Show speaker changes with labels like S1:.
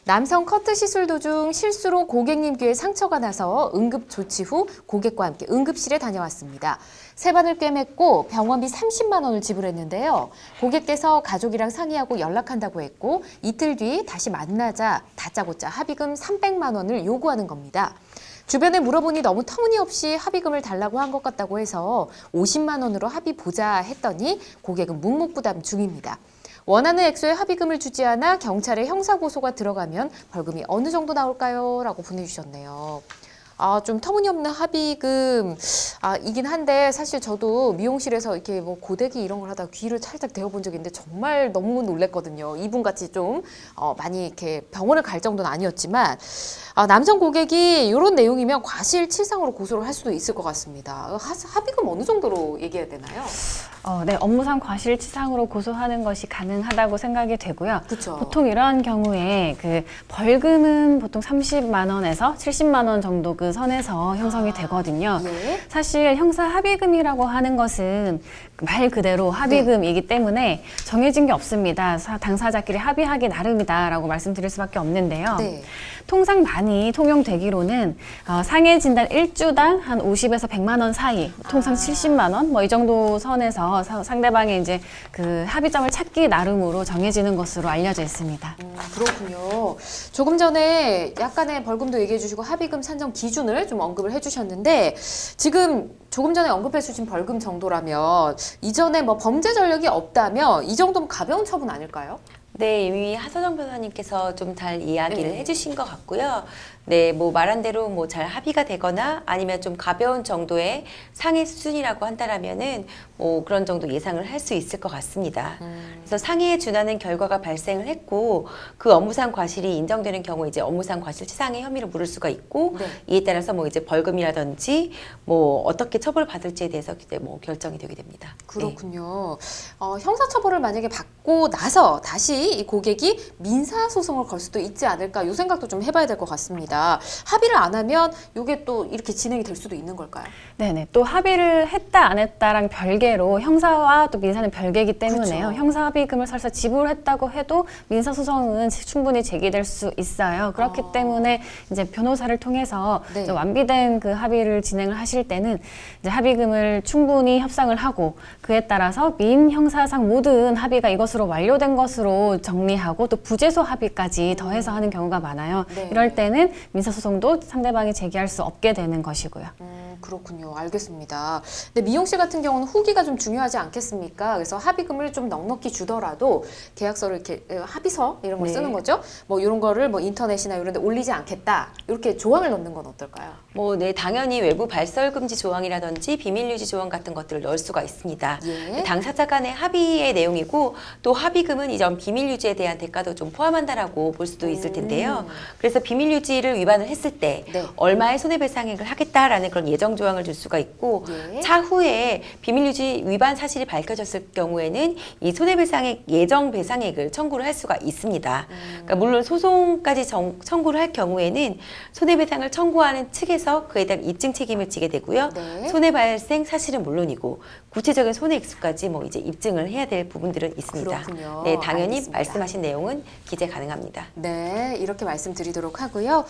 S1: 남성 커트 시술 도중 실수로 고객님 귀에 상처가 나서 응급 조치 후 고객과 함께 응급실에 다녀왔습니다. 세반을 꿰맸고 병원비 30만 원을 지불했는데요. 고객께서 가족이랑 상의하고 연락한다고 했고 이틀 뒤 다시 만나자 다짜고짜 합의금 300만 원을 요구하는 겁니다. 주변에 물어보니 너무 터무니없이 합의금을 달라고 한 것 같다고 해서 50만 원으로 합의 보자 했더니 고객은 묵묵부담 중입니다. 원하는 액수의 합의금을 주지 않아 경찰에 형사고소가 들어가면 벌금이 어느 정도 나올까요? 라고 보내주셨네요. 좀 터무니없는 합의금 이긴 한데 사실 저도 미용실에서 이렇게 뭐 고데기 이런 걸 하다가 귀를 살짝 대어본 적이 있는데 정말 너무 놀랬거든요. 이분같이 좀 많이 이렇게 병원을 갈 정도는 아니었지만 남성 고객이 이런 내용이면 과실치상으로 고소를 할 수도 있을 것 같습니다. 합의금 어느 정도로 얘기해야 되나요?
S2: 네, 업무상 과실치상으로 고소하는 것이 가능하다고 생각이 되고요.
S1: 그쵸.
S2: 보통 이러한 경우에 그 벌금은 보통 30만 원에서 70만 원 정도 그 선에서 형성이 되거든요.
S1: 예.
S2: 사실 형사 합의금이라고 하는 것은 말 그대로 합의금이기 때문에 정해진 게 없습니다. 당사자끼리 합의하기 나름이다라고 말씀드릴 수밖에 없는데요.
S1: 네.
S2: 통상 많이 통용되기로는 상해 진단 1주당 한 50에서 100만 원 사이, 통상 70만 원 뭐 이 정도 선에서 상대방의 이제 그 합의점을 찾기 나름으로 정해지는 것으로 알려져 있습니다.
S1: 그렇군요. 조금 전에 약간의 벌금도 얘기해 주시고 합의금 산정 기준을 좀 언급을 해 주셨는데 지금 조금 전에 언급해 주신 벌금 정도라면 이전에 뭐 범죄 전력이 없다면 이 정도면 가벼운 처분 아닐까요?
S3: 네, 이미 하서정 변호사님께서 좀 잘 이야기를
S1: 네.
S3: 해주신 것 같고요. 네, 뭐 말한 대로 뭐 잘 합의가 되거나 아니면 좀 가벼운 정도의 상해 수준이라고 한다라면은 뭐 그런 정도 예상을 할 수 있을 것 같습니다. 그래서 상해에 준하는 결과가 발생을 했고 그 업무상 과실이 인정되는 경우 이제 업무상 과실치상의 혐의를 물을 수가 있고
S1: 네.
S3: 이에 따라서 뭐 이제 벌금이라든지 뭐 어떻게 처벌받을지에 대해서 이제 뭐 결정이 되게 됩니다.
S1: 그렇군요. 형사처벌을 만약에 받고 나서 다시 이 고객이 민사소송을 걸 수도 있지 않을까 이 생각도 좀 해봐야 될 것 같습니다. 합의를 안 하면 이게 또 이렇게 진행이 될 수도 있는 걸까요?
S2: 네네. 또 합의를 했다 안 했다랑 별개로 형사와 또 민사는 별개이기 때문에요.
S1: 그렇죠.
S2: 형사 합의금을 설사 지불했다고 해도 민사소송은 충분히 제기될 수 있어요. 그렇기 때문에 이제 변호사를 통해서
S1: 네.
S2: 이제 완비된 그 합의를 진행을 하실 때는 이제 합의금을 충분히 협상을 하고 그에 따라서 민, 형사상 모든 합의가 이것으로 완료된 것으로 정리하고 또 부재소 합의까지 더해서 하는 경우가 많아요.
S1: 네.
S2: 이럴 때는 민사소송도 상대방이 제기할 수 없게 되는 것이고요.
S1: 그렇군요. 알겠습니다. 근데 미용실 같은 경우는 후기가 좀 중요하지 않겠습니까? 그래서 합의금을 좀 넉넉히 주더라도 계약서를 이렇게 합의서 이런 걸
S3: 네.
S1: 쓰는 거죠. 뭐 이런 거를 뭐 인터넷이나 이런 데 올리지 않겠다. 이렇게 조항을 넣는 건 어떨까요?
S3: 뭐, 네, 당연히 외부 발설 금지 조항이라든지 비밀 유지 조항 같은 것들을 넣을 수가 있습니다.
S1: 예.
S3: 당사자 간의 합의의 내용이고 또 합의금은 이전 비밀 유지에 대한 대가도 좀 포함한다라고 볼 수도 있을 텐데요. 그래서 비밀 유지를 위반을 했을 때
S1: 네.
S3: 얼마의 손해배상액을 하겠다라는 그런 예정 조항을 줄 수가 있고
S1: 예.
S3: 차후에 비밀 유지 위반 사실이 밝혀졌을 경우에는 이 손해배상액 예정 배상액을 청구를 할 수가 있습니다. 그러니까 물론 소송까지 청구를 할 경우에는 손해배상을 청구하는 측에서 그에 대한 입증 책임을 지게 되고요.
S1: 네.
S3: 손해 발생 사실은 물론이고 구체적인 손해 액수까지 뭐 이제 입증을 해야 될 부분들은 있습니다.
S1: 그렇군요.
S3: 네, 당연히
S1: 알겠습니다.
S3: 말씀하신 내용은 기재 가능합니다.
S1: 네, 이렇게 말씀드리도록 하고요.